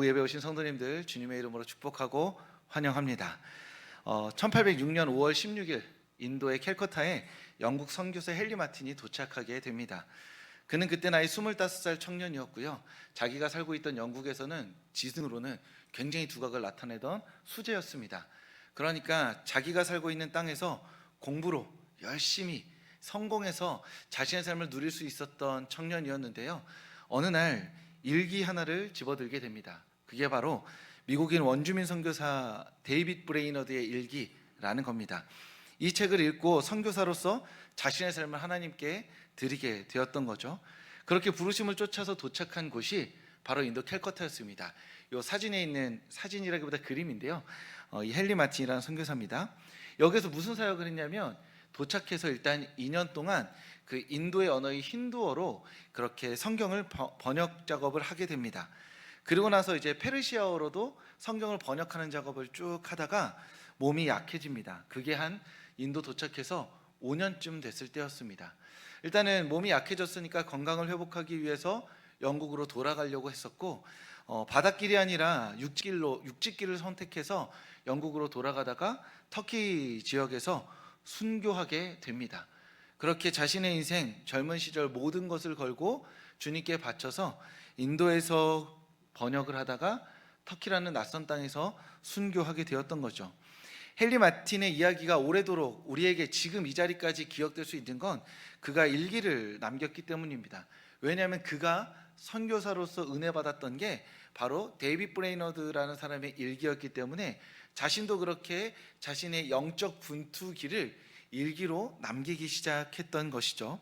예배 오신 성도님들 주님의 이름으로 축복하고 환영합니다. 1806년 5월 16일 인도의 캘커타에 영국 선교사 헨리 마틴이 도착하게 됩니다. 그는 그때 나이 25살 청년이었고요. 자기가 살고 있던 영국에서는 지승으로는 굉장히 두각을 나타내던 수재였습니다. 그러니까 자기가 살고 있는 땅에서 공부로 열심히 성공해서 자신의 삶을 누릴 수 있었던 청년이었는데요. 어느 날 일기 하나를 집어들게 됩니다. 그게 바로 미국인 원주민 선교사 데이빗 브레이너드의 일기라는 겁니다. 이 책을 읽고 선교사로서 자신의 삶을 하나님께 드리게 되었던 거죠. 그렇게 부르심을 쫓아서 도착한 곳이 바로 인도 캘커타였습니다. 이 사진에 있는, 사진이라기보다 그림인데요, 이 헨리 마틴이라는 선교사입니다. 여기서 무슨 사역을 했냐면 도착해서 일단 2년 동안 그 인도의 언어인 힌두어로 그렇게 성경을 번역 작업을 하게 됩니다. 그리고 나서 이제 페르시아어로도 성경을 번역하는 작업을 쭉 하다가 몸이 약해집니다. 그게 한 인도 도착해서 5년쯤 됐을 때였습니다. 일단은 몸이 약해졌으니까 건강을 회복하기 위해서 영국으로 돌아가려고 했었고, 바닷길이 아니라 육지길을 선택해서 영국으로 돌아가다가 터키 지역에서 순교하게 됩니다. 그렇게 자신의 인생, 젊은 시절 모든 것을 걸고 주님께 바쳐서 인도에서 번역을 하다가 터키라는 낯선 땅에서 순교하게 되었던 거죠. 헨리 마틴의 이야기가 오래도록 우리에게 지금 이 자리까지 기억될 수 있는 건 그가 일기를 남겼기 때문입니다. 왜냐하면 그가 선교사로서 은혜 받았던 게 바로 데이빗 브레이너드라는 사람의 일기였기 때문에 자신도 그렇게 자신의 영적 분투기를 일기로 남기기 시작했던 것이죠.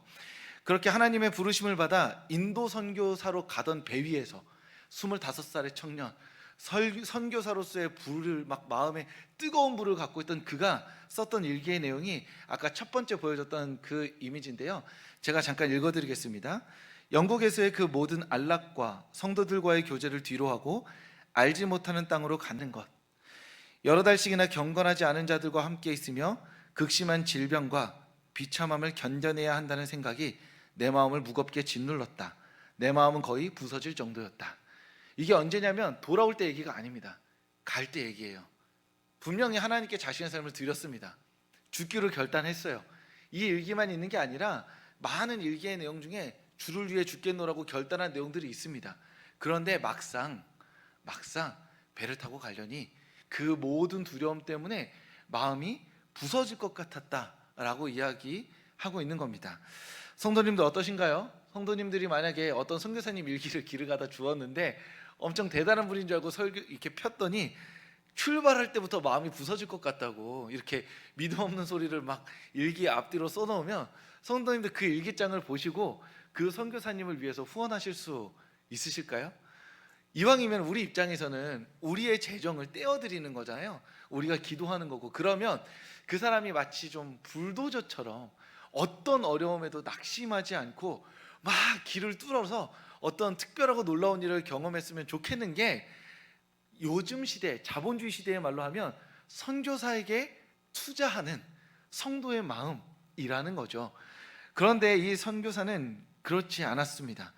그렇게 하나님의 부르심을 받아 인도 선교사로 가던 배 위에서 25살의 청년, 선교사로서의 불을 막 마음에 뜨거운 불을 갖고 있던 그가 썼던 일기의 내용이 아까 첫 번째 보여줬던 그 이미지인데요, 제가 잠깐 읽어드리겠습니다. 영국에서의 그 모든 안락과 성도들과의 교제를 뒤로하고 알지 못하는 땅으로 가는 것, 여러 달씩이나 경건하지 않은 자들과 함께 있으며 극심한 질병과 비참함을 견뎌내야 한다는 생각이 내 마음을 무겁게 짓눌렀다. 내 마음은 거의 부서질 정도였다. 이게 언제냐면 돌아올 때 얘기가 아닙니다. 갈 때 얘기예요. 분명히 하나님께 자신의 삶을 드렸습니다. 죽기로 결단했어요. 이 일기만 있는 게 아니라 많은 일기의 내용 중에 주를 위해 죽겠노라고 결단한 내용들이 있습니다. 그런데 막상 배를 타고 가려니 그 모든 두려움 때문에 마음이 부서질 것 같았다라고 이야기하고 있는 겁니다. 성도님들 어떠신가요? 성도님들이 만약에 어떤 선교사님 일기를 길을 가다 주었는데 엄청 대단한 분인 줄 알고 설교 이렇게 폈더니 출발할 때부터 마음이 부서질 것 같다고 이렇게 믿음 없는 소리를 막 일기 앞뒤로 써놓으면 성도님들 그 일기장을 보시고 그 선교사님을 위해서 후원하실 수 있으실까요? 이왕이면 우리 입장에서는 우리의 재정을 떼어드리는 거잖아요. 우리가 기도하는 거고, 그러면 그 사람이 마치 좀 불도저처럼 어떤 어려움에도 낙심하지 않고 막 길을 뚫어서 어떤 특별하고 놀라운 일을 경험했으면 좋겠는 게 요즘 시대, 자본주의 시대의 말로 하면 선교사에게 투자하는 성도의 마음이라는 거죠. 그런데 이 선교사는 그렇지 않았습니다.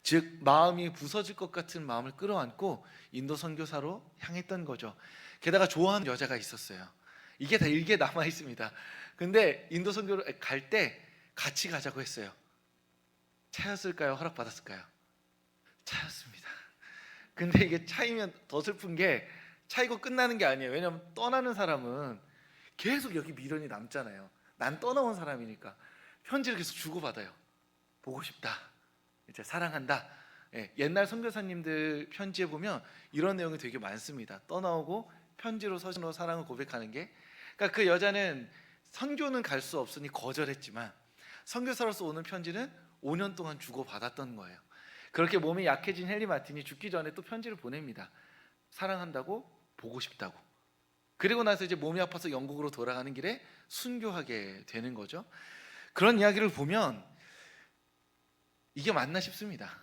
즉 마음이 부서질 것 같은 마음을 끌어안고 인도 선교사로 향했던 거죠. 게다가 좋아하는 여자가 있었어요. 이게 다 일기에 남아 있습니다. 근데 인도 선교를 갈 때 같이 가자고 했어요. 차였을까요? 허락받았을까요? 차였습니다. 근데 이게 차이면 더 슬픈 게 차이고 끝나는 게 아니에요. 왜냐하면 떠나는 사람은 계속 여기 미련이 남잖아요. 난 떠나온 사람이니까 편지를 계속 주고받아요. 보고 싶다, 이제 사랑한다. 옛날 선교사님들 편지에 보면 이런 내용이 되게 많습니다. 떠나오고 편지로 서신으로 사랑을 고백하는 게, 그러니까 그 여자는 선교는 갈 수 없으니 거절했지만 선교사로서 오는 편지는 5년 동안 주고받았던 거예요. 그렇게 몸이 약해진 헨리 마틴이 죽기 전에 또 편지를 보냅니다. 사랑한다고, 보고 싶다고. 그리고 나서 이제 몸이 아파서 영국으로 돌아가는 길에 순교하게 되는 거죠. 그런 이야기를 보면 이게 맞나 싶습니다.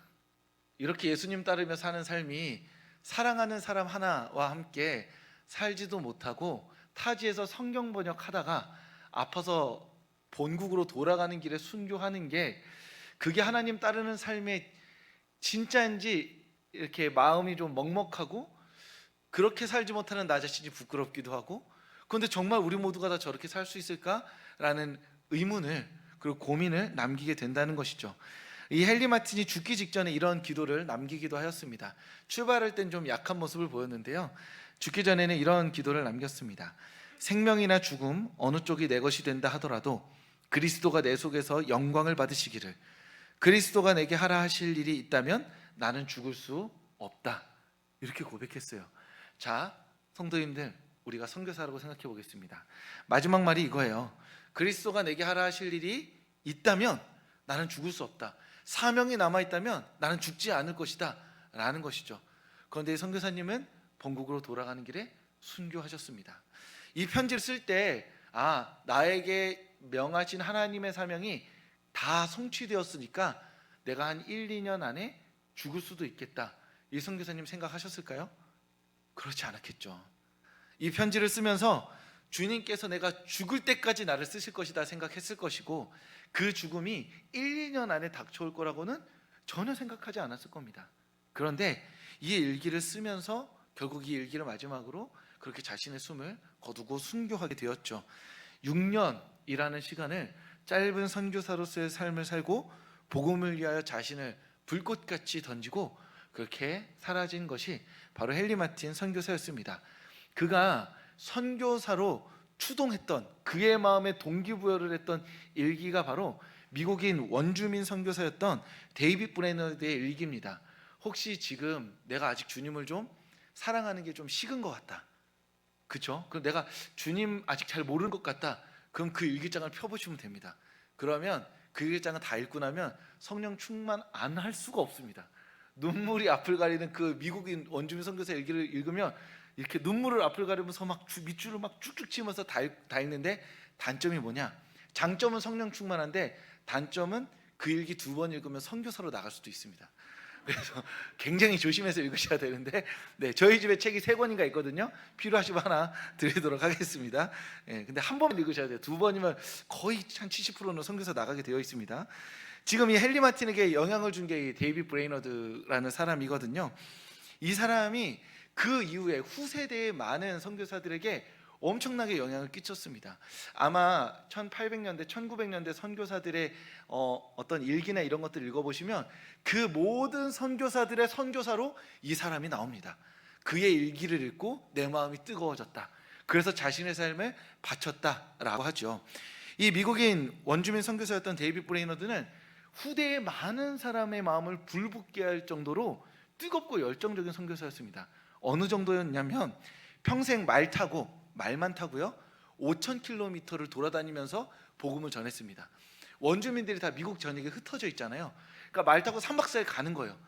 이렇게 예수님 따르며 사는 삶이 사랑하는 사람 하나와 함께 살지도 못하고 타지에서 성경 번역하다가 아파서 본국으로 돌아가는 길에 순교하는 게, 그게 하나님 따르는 삶의 진짜인지 이렇게 마음이 좀 먹먹하고 그렇게 살지 못하는 나 자신이 부끄럽기도 하고, 그런데 정말 우리 모두가 다 저렇게 살 수 있을까라는 의문을 그리고 고민을 남기게 된다는 것이죠. 이 헨리 마틴이 죽기 직전에 이런 기도를 남기기도 하였습니다. 출발할 땐 좀 약한 모습을 보였는데요, 죽기 전에는 이런 기도를 남겼습니다. 생명이나 죽음 어느 쪽이 내 것이 된다 하더라도 그리스도가 내 속에서 영광을 받으시기를, 그리스도가 내게 하라 하실 일이 있다면 나는 죽을 수 없다, 이렇게 고백했어요. 자, 성도님들, 우리가 선교사라고 생각해 보겠습니다. 마지막 말이 이거예요. 그리스도가 내게 하라 하실 일이 있다면 나는 죽을 수 없다, 사명이 남아있다면 나는 죽지 않을 것이다 라는 것이죠. 그런데 선교사님은 본국으로 돌아가는 길에 순교하셨습니다. 이 편지를 쓸 때 나에게 명하신 하나님의 사명이 다 성취되었으니까 내가 한 1, 2년 안에 죽을 수도 있겠다, 이 선교사님 생각하셨을까요? 그렇지 않았겠죠. 이 편지를 쓰면서 주님께서 내가 죽을 때까지 나를 쓰실 것이다 생각했을 것이고, 그 죽음이 1, 2년 안에 닥쳐올 거라고는 전혀 생각하지 않았을 겁니다. 그런데 이 일기를 쓰면서 결국 이 일기를 마지막으로 그렇게 자신의 숨을 거두고 순교하게 되었죠. 6년이라는 시간을 짧은 선교사로서의 삶을 살고 복음을 위하여 자신을 불꽃같이 던지고 그렇게 사라진 것이 바로 헨리 마틴 선교사였습니다. 그가 선교사로 추동했던, 그의 마음에 동기부여를 했던 일기가 바로 미국인 원주민 선교사였던 데이빗 브레너드의 일기입니다. 혹시 지금 내가 아직 주님을 좀 사랑하는 게 좀 식은 것 같다, 그렇죠? 그럼 내가 주님 아직 잘 모르는 것 같다, 그럼 그 일기장을 펴보시면 됩니다. 그러면 그 일기장을 다 읽고 나면 성령 충만 안 할 수가 없습니다. 눈물이 앞을 가리는 그 미국인 원주민 선교사 일기를 읽으면 이렇게 눈물을 앞을 가리면서 막 밑줄을 막 쭉쭉 치면서 다 읽는데, 단점이 뭐냐? 장점은 성령 충만한데 단점은 그 일기 2번 읽으면 선교사로 나갈 수도 있습니다. 그래서 굉장히 조심해서 읽으셔야 되는데, 저희 집에 책이 3권인가 있거든요. 필요하시면 하나 드리도록 하겠습니다. 근데 한 번 읽으셔야 돼요. 2번이면 거의 한 70%는 선교사 나가게 되어 있습니다. 지금 이 헨리 마틴에게 영향을 준 게 데이빗 브레이너드라는 사람이거든요. 이 사람이 그 이후에 후세대의 많은 선교사들에게 엄청나게 영향을 끼쳤습니다. 아마 1800년대, 1900년대 선교사들의 어떤 일기나 이런 것들 읽어보시면 그 모든 선교사들의 선교사로 이 사람이 나옵니다. 그의 일기를 읽고 내 마음이 뜨거워졌다, 그래서 자신의 삶을 바쳤다라고 하죠. 이 미국인 원주민 선교사였던 데이빗 브레이너드는 후대의 많은 사람의 마음을 불붙게 할 정도로 뜨겁고 열정적인 선교사였습니다. 어느 정도였냐면 평생 말만 타고요 5,000km를 돌아다니면서 복음을 전했습니다. 원주민들이 다 미국 전역에 흩어져 있잖아요. 그러니까 말 타고 3박 4일 가는 거예요.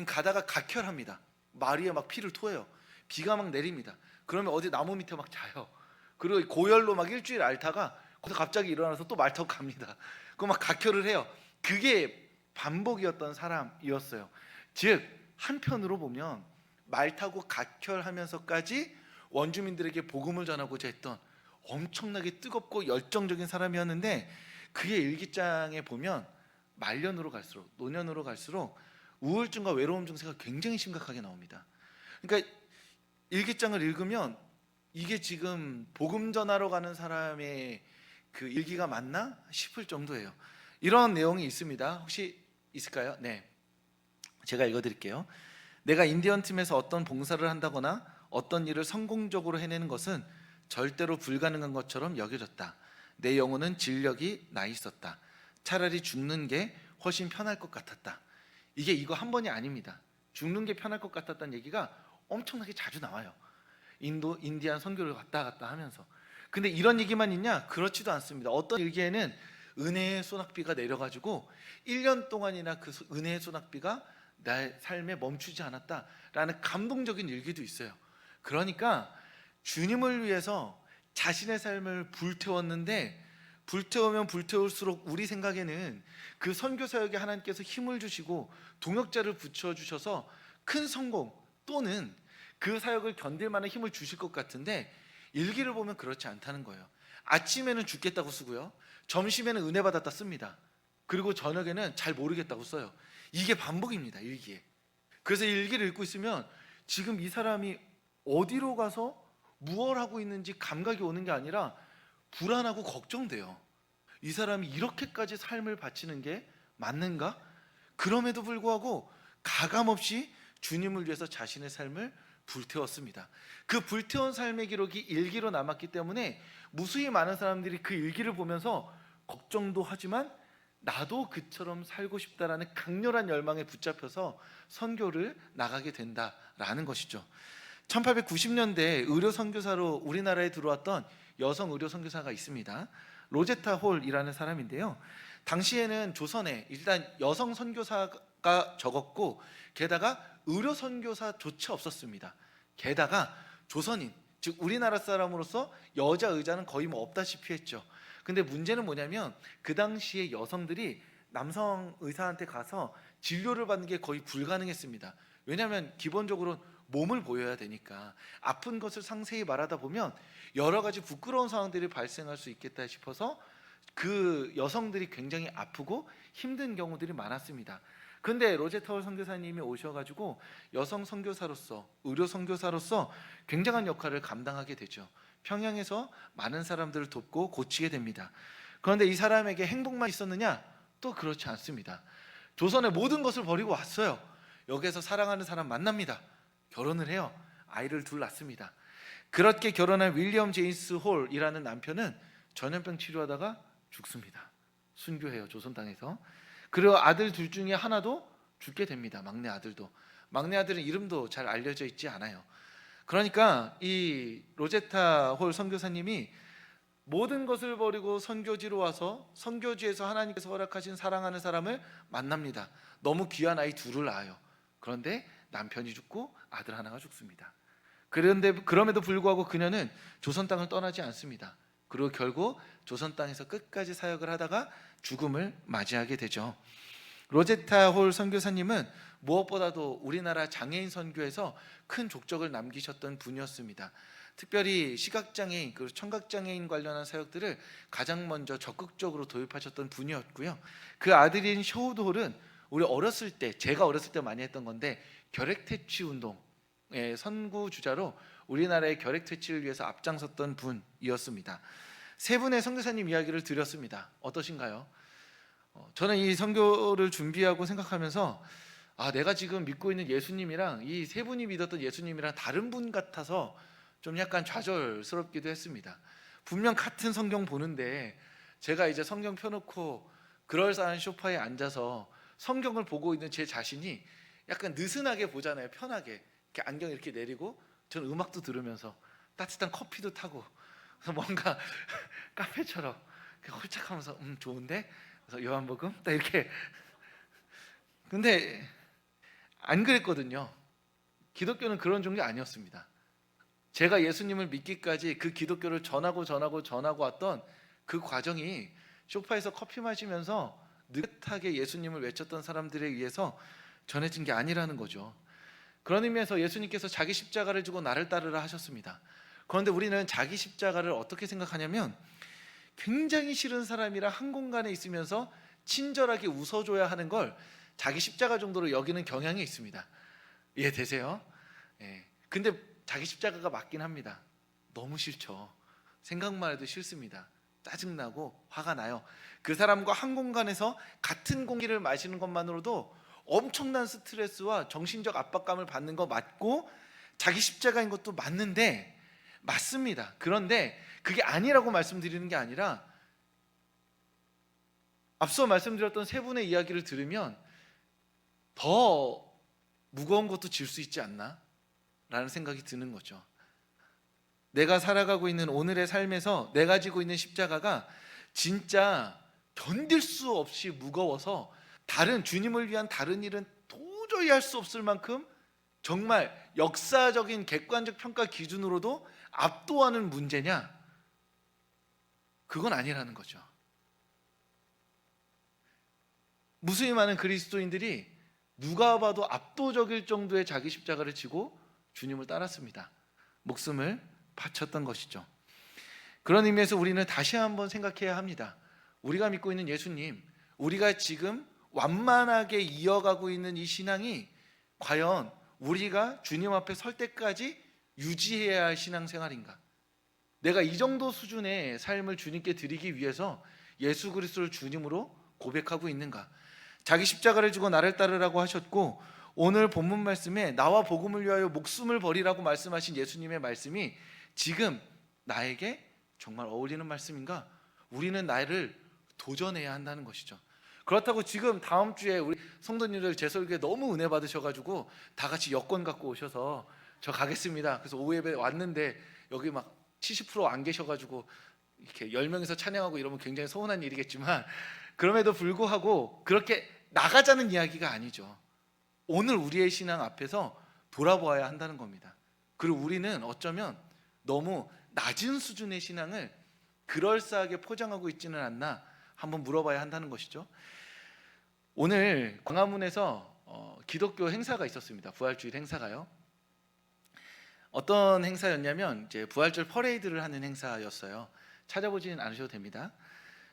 가다가 각혈합니다. 말 위에 막 피를 토해요. 비가 막 내립니다. 그러면 어디 나무 밑에 막 자요. 그리고 고열로 막 일주일 앓다가 거기서 갑자기 일어나서 또 말 타고 갑니다. 그거 막 각혈을 해요. 그게 반복이었던 사람이었어요. 즉 한편으로 보면 말 타고 각혈하면서까지 원주민들에게 복음을 전하고자 했던 엄청나게 뜨겁고 열정적인 사람이었는데, 그의 일기장에 보면 말년으로 갈수록, 노년으로 갈수록 우울증과 외로움 증세가 굉장히 심각하게 나옵니다. 그러니까 일기장을 읽으면 이게 지금 복음 전하러 가는 사람의 그 일기가 맞나 싶을 정도예요. 이런 내용이 있습니다. 혹시 있을까요? 네, 제가 읽어드릴게요. 내가 인디언 팀에서 어떤 봉사를 한다거나 어떤 일을 성공적으로 해내는 것은 절대로 불가능한 것처럼 여겨졌다. 내 영혼은 진력이 나 있었다. 차라리 죽는 게 훨씬 편할 것 같았다. 이거 한 번이 아닙니다. 죽는 게 편할 것 같았다는 얘기가 엄청나게 자주 나와요. 인디안 선교를 갔다 갔다 하면서. 근데 이런 얘기만 있냐? 그렇지도 않습니다. 어떤 일기에는 은혜의 소낙비가 내려가지고 1년 동안이나 그 은혜의 소낙비가 나의 삶에 멈추지 않았다라는 감동적인 일기도 있어요. 그러니까 주님을 위해서 자신의 삶을 불태웠는데, 불태우면 불태울수록 우리 생각에는 그 선교사역에 하나님께서 힘을 주시고 동역자를 붙여주셔서 큰 성공 또는 그 사역을 견딜 만한 힘을 주실 것 같은데, 일기를 보면 그렇지 않다는 거예요. 아침에는 죽겠다고 쓰고요, 점심에는 은혜 받았다 씁니다. 그리고 저녁에는 잘 모르겠다고 써요. 이게 반복입니다, 일기에. 그래서 일기를 읽고 있으면 지금 이 사람이 어디로 가서 무엇을 하고 있는지 감각이 오는 게 아니라 불안하고 걱정돼요. 이 사람이 이렇게까지 삶을 바치는 게 맞는가? 그럼에도 불구하고 가감없이 주님을 위해서 자신의 삶을 불태웠습니다. 그 불태운 삶의 기록이 일기로 남았기 때문에 무수히 많은 사람들이 그 일기를 보면서 걱정도 하지만 나도 그처럼 살고 싶다라는 강렬한 열망에 붙잡혀서 선교를 나가게 된다라는 것이죠. 1890년대 의료 선교사로 우리나라에 들어왔던 여성 의료 선교사가 있습니다. 로제타 홀이라는 사람인데요. 당시에는 조선에 일단 여성 선교사가 적었고 게다가 의료 선교사조차 없었습니다. 게다가 조선인, 즉 우리나라 사람으로서 여자 의사는 거의 뭐 없다시피 했죠. 근데 문제는 뭐냐면 그 당시에 여성들이 남성 의사한테 가서 진료를 받는 게 거의 불가능했습니다. 왜냐하면 기본적으로 몸을 보여야 되니까 아픈 것을 상세히 말하다 보면 여러 가지 부끄러운 상황들이 발생할 수 있겠다 싶어서 그 여성들이 굉장히 아프고 힘든 경우들이 많았습니다. 근데 로제타 홀 선교사님이 오셔가지고 여성 선교사로서 의료 선교사로서 굉장한 역할을 감당하게 되죠. 평양에서 많은 사람들을 돕고 고치게 됩니다. 그런데 이 사람에게 행복만 있었느냐? 또 그렇지 않습니다. 조선의 모든 것을 버리고 왔어요. 여기에서 사랑하는 사람 만납니다. 결혼을 해요. 아이를 둘 낳습니다. 그렇게 결혼한 윌리엄 제임스 홀이라는 남편은 전염병 치료하다가 죽습니다. 순교해요, 조선 땅에서. 그리고 아들 둘 중에 하나도 죽게 됩니다. 막내 아들도. 막내 아들은 이름도 잘 알려져 있지 않아요. 그러니까 이 로제타 홀 선교사님이 모든 것을 버리고 선교지로 와서 선교지에서 하나님께서 허락하신 사랑하는 사람을 만납니다. 너무 귀한 아이 둘을 낳아요. 그런데 남편이 죽고 아들 하나가 죽습니다. 그런데 그럼에도 불구하고 그녀는 조선 땅을 떠나지 않습니다. 그리고 결국 조선 땅에서 끝까지 사역을 하다가 죽음을 맞이하게 되죠. 로제타 홀 선교사님은 무엇보다도 우리나라 장애인 선교에서 큰 족적을 남기셨던 분이었습니다. 특별히 시각장애인 그리고 청각장애인 관련한 사역들을 가장 먼저 적극적으로 도입하셨던 분이었고요. 그 아들인 셔우드 홀은 우리 어렸을 때, 제가 어렸을 때 많이 했던 건데 결핵퇴치 운동의 선구주자로 우리나라의 결핵퇴치를 위해서 앞장섰던 분이었습니다. 세 분의 선교사님 이야기를 드렸습니다. 어떠신가요? 저는 이 선교를 준비하고 생각하면서 내가 지금 믿고 있는 예수님이랑 이 세 분이 믿었던 예수님이랑 다른 분 같아서 좀 약간 좌절스럽기도 했습니다. 분명 같은 성경 보는데 제가 이제 성경 펴놓고 그럴싸한 소파에 앉아서 성경을 보고 있는 제 자신이 약간 느슨하게 보잖아요. 편하게 이렇게 안경 이렇게 내리고 저는 음악도 들으면서 따뜻한 커피도 타고 뭔가 카페처럼 홀짝하면서 좋은데? 그래서 요한복음 딱 이렇게. 근데 안 그랬거든요. 기독교는 그런 종교 아니었습니다. 제가 예수님을 믿기까지 그 기독교를 전하고 왔던 그 과정이 소파에서 커피 마시면서 느긋하게 예수님을 외쳤던 사람들에 의해서 전해진 게 아니라는 거죠. 그런 의미에서 예수님께서 자기 십자가를 지고 나를 따르라 하셨습니다. 그런데 우리는 자기 십자가를 어떻게 생각하냐면 굉장히 싫은 사람이랑 한 공간에 있으면서 친절하게 웃어줘야 하는 걸 자기 십자가 정도로 여기는 경향이 있습니다. 이해되세요? 근데 자기 십자가가 맞긴 합니다. 너무 싫죠. 생각만 해도 싫습니다. 짜증나고 화가 나요. 그 사람과 한 공간에서 같은 공기를 마시는 것만으로도 엄청난 스트레스와 정신적 압박감을 받는 거 맞고 자기 십자가인 것도 맞는데 맞습니다. 그런데 그게 아니라고 말씀드리는 게 아니라 앞서 말씀드렸던 세 분의 이야기를 들으면 더 무거운 것도 질 수 있지 않나? 라는 생각이 드는 거죠. 내가 살아가고 있는 오늘의 삶에서 내가 지고 있는 십자가가 진짜 견딜 수 없이 무거워서 다른 주님을 위한 다른 일은 도저히 할 수 없을 만큼 정말 역사적인 객관적 평가 기준으로도 압도하는 문제냐? 그건 아니라는 거죠. 무수히 많은 그리스도인들이 누가 봐도 압도적일 정도의 자기 십자가를 지고 주님을 따랐습니다. 목숨을 바쳤던 것이죠. 그런 의미에서 우리는 다시 한번 생각해야 합니다. 우리가 믿고 있는 예수님, 우리가 지금 완만하게 이어가고 있는 이 신앙이 과연 우리가 주님 앞에 설 때까지 유지해야 할 신앙생활인가? 내가 이 정도 수준의 삶을 주님께 드리기 위해서 예수 그리스도를 주님으로 고백하고 있는가? 자기 십자가를 지고 나를 따르라고 하셨고, 오늘 본문 말씀에 나와 복음을 위하여 목숨을 버리라고 말씀하신 예수님의 말씀이 지금 나에게 정말 어울리는 말씀인가? 우리는 나를 도전해야 한다는 것이죠. 그렇다고 지금 다음 주에 우리 성도님들 제 설교에 너무 은혜 받으셔가지고 다 같이 여권 갖고 오셔서 저 가겠습니다. 그래서 오후 예배 왔는데 여기 막 70%안 계셔가지고 이렇게 10명이서 찬양하고 이러면 굉장히 서운한 일이겠지만, 그럼에도 불구하고 그렇게 나가자는 이야기가 아니죠. 오늘 우리의 신앙 앞에서 돌아보아야 한다는 겁니다. 그리고 우리는 어쩌면 너무 낮은 수준의 신앙을 그럴싸하게 포장하고 있지는 않나 한번 물어봐야 한다는 것이죠. 오늘 광화문에서 기독교 행사가 있었습니다. 부활주일 행사가요. 어떤 행사였냐면 이제 부활절 퍼레이드를 하는 행사였어요. 찾아보지는 않으셔도 됩니다.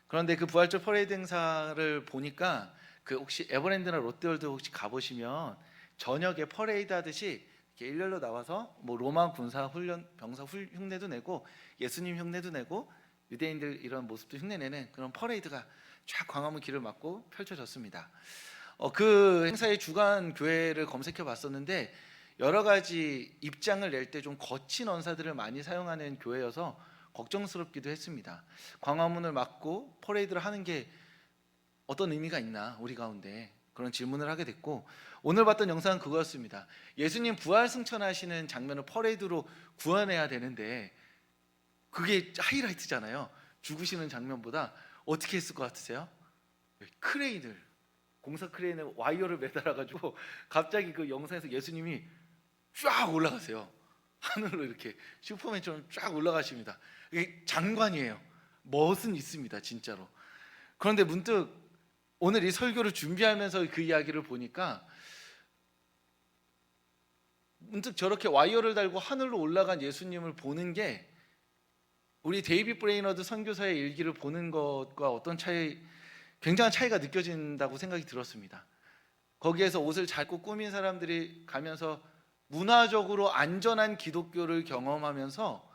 그런데 그 부활절 퍼레이드 행사를 보니까 그 혹시 에버랜드나 롯데월드 혹시 가보시면 저녁에 퍼레이드 하듯이 이렇게 일렬로 나와서 뭐 로마 군사 훈련 병사 흉내도 내고 예수님 흉내도 내고 유대인들 이런 모습도 흉내내는 그런 퍼레이드가 쫙 광화문 길을 막고 펼쳐졌습니다. 그 행사의 주간 교회를 검색해 봤었는데 여러 가지 입장을 낼 때 좀 거친 언사들을 많이 사용하는 교회여서 걱정스럽기도 했습니다. 광화문을 막고 퍼레이드를 하는 게 어떤 의미가 있나 우리 가운데, 그런 질문을 하게 됐고, 오늘 봤던 영상은 그거였습니다. 예수님 부활 승천하시는 장면을 퍼레이드로 구현해야 되는데 그게 하이라이트잖아요. 죽으시는 장면보다. 어떻게 했을 것 같으세요? 크레인을, 공사 크레인에 와이어를 매달아가지고 갑자기 그 영상에서 예수님이 쫙 올라가세요. 하늘로 이렇게 슈퍼맨처럼 쫙 올라가십니다. 이게 장관이에요. 멋은 있습니다, 진짜로. 그런데 문득 오늘 이 설교를 준비하면서 그 이야기를 보니까 문득 저렇게 와이어를 달고 하늘로 올라간 예수님을 보는 게 우리 데이빗 브레이너드 선교사의 일기를 보는 것과 어떤 굉장한 차이가 느껴진다고 생각이 들었습니다. 거기에서 옷을 잘 입고 꾸민 사람들이 가면서 문화적으로 안전한 기독교를 경험하면서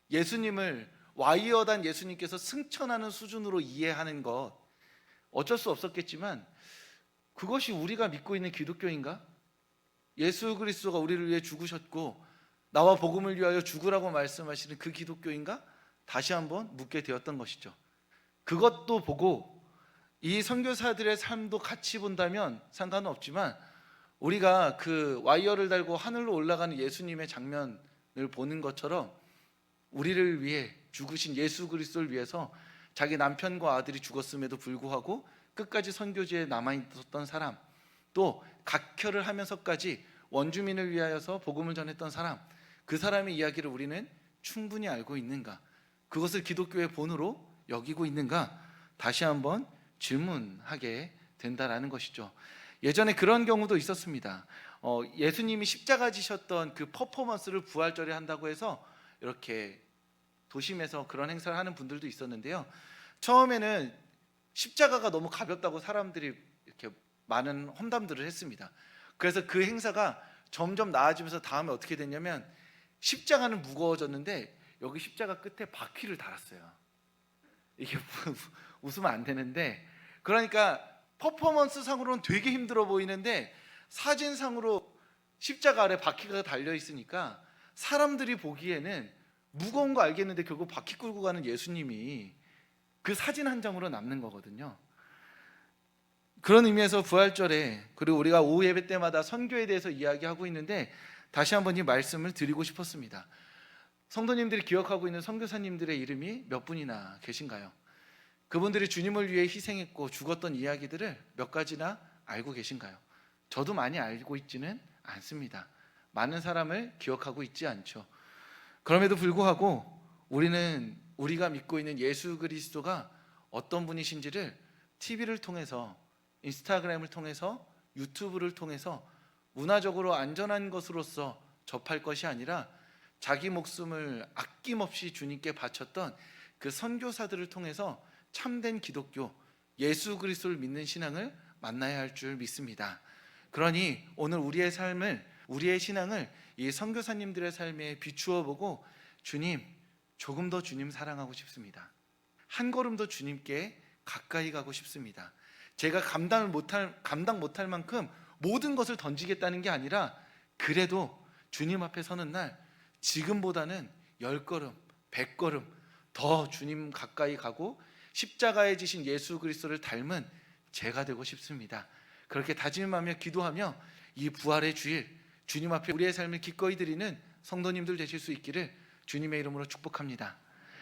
예수님을 와이어단 예수님께서 승천하는 수준으로 이해하는 것, 어쩔 수 없었겠지만 그것이 우리가 믿고 있는 기독교인가? 예수 그리스도가 우리를 위해 죽으셨고 나와 복음을 위하여 죽으라고 말씀하시는 그 기독교인가? 다시 한번 묻게 되었던 것이죠. 그것도 보고 이 선교사들의 삶도 같이 본다면 상관은 없지만 우리가 그 와이어를 달고 하늘로 올라가는 예수님의 장면을 보는 것처럼 우리를 위해 죽으신 예수 그리스도를 위해서 자기 남편과 아들이 죽었음에도 불구하고 끝까지 선교지에 남아있었던 사람, 또 각혈을 하면서까지 원주민을 위하여서 복음을 전했던 사람, 그 사람의 이야기를 우리는 충분히 알고 있는가? 그것을 기독교의 본으로 여기고 있는가? 다시 한번 질문하게 된다라는 것이죠. 예전에 그런 경우도 있었습니다. 예수님이 십자가 지셨던 그 퍼포먼스를 부활절에 한다고 해서 이렇게 도심에서 그런 행사를 하는 분들도 있었는데요. 처음에는 십자가가 너무 가볍다고 사람들이 이렇게 많은 험담들을 했습니다. 그래서 그 행사가 점점 나아지면서 다음에 어떻게 됐냐면 십자가는 무거워졌는데 여기 십자가 끝에 바퀴를 달았어요. 이게 웃으면 안 되는데, 그러니까 퍼포먼스 상으로는 되게 힘들어 보이는데 사진상으로 십자가 아래 바퀴가 달려 있으니까 사람들이 보기에는 무거운 거 알겠는데 결국 바퀴 끌고 가는 예수님이 그 사진 한 장으로 남는 거거든요. 그런 의미에서 부활절에, 그리고 우리가 오후 예배 때마다 선교에 대해서 이야기하고 있는데 다시 한번 이 말씀을 드리고 싶었습니다. 성도님들이 기억하고 있는 선교사님들의 이름이 몇 분이나 계신가요? 그분들이 주님을 위해 희생했고 죽었던 이야기들을 몇 가지나 알고 계신가요? 저도 많이 알고 있지는 않습니다. 많은 사람을 기억하고 있지 않죠. 그럼에도 불구하고 우리는 우리가 믿고 있는 예수 그리스도가 어떤 분이신지를 TV를 통해서, 인스타그램을 통해서, 유튜브를 통해서 문화적으로 안전한 것으로서 접할 것이 아니라 자기 목숨을 아낌없이 주님께 바쳤던 그 선교사들을 통해서 참된 기독교, 예수 그리스도를 믿는 신앙을 만나야 할 줄 믿습니다. 그러니 오늘 우리의 신앙을 이 선교사님들의 삶에 비추어 보고 주님, 조금 더 주님 사랑하고 싶습니다. 한 걸음 더 주님께 가까이 가고 싶습니다. 제가 감당 못할 만큼 모든 것을 던지겠다는 게 아니라 그래도 주님 앞에 서는 날 지금보다는 10걸음, 100걸음 더 주님 가까이 가고 십자가에 지신 예수 그리스도를 닮은 제가 되고 싶습니다. 그렇게 다짐하며 기도하며 이 부활의 주일 주님 앞에 우리의 삶을 기꺼이 드리는 성도님들 되실 수 있기를 주님의 이름으로 축복합니다.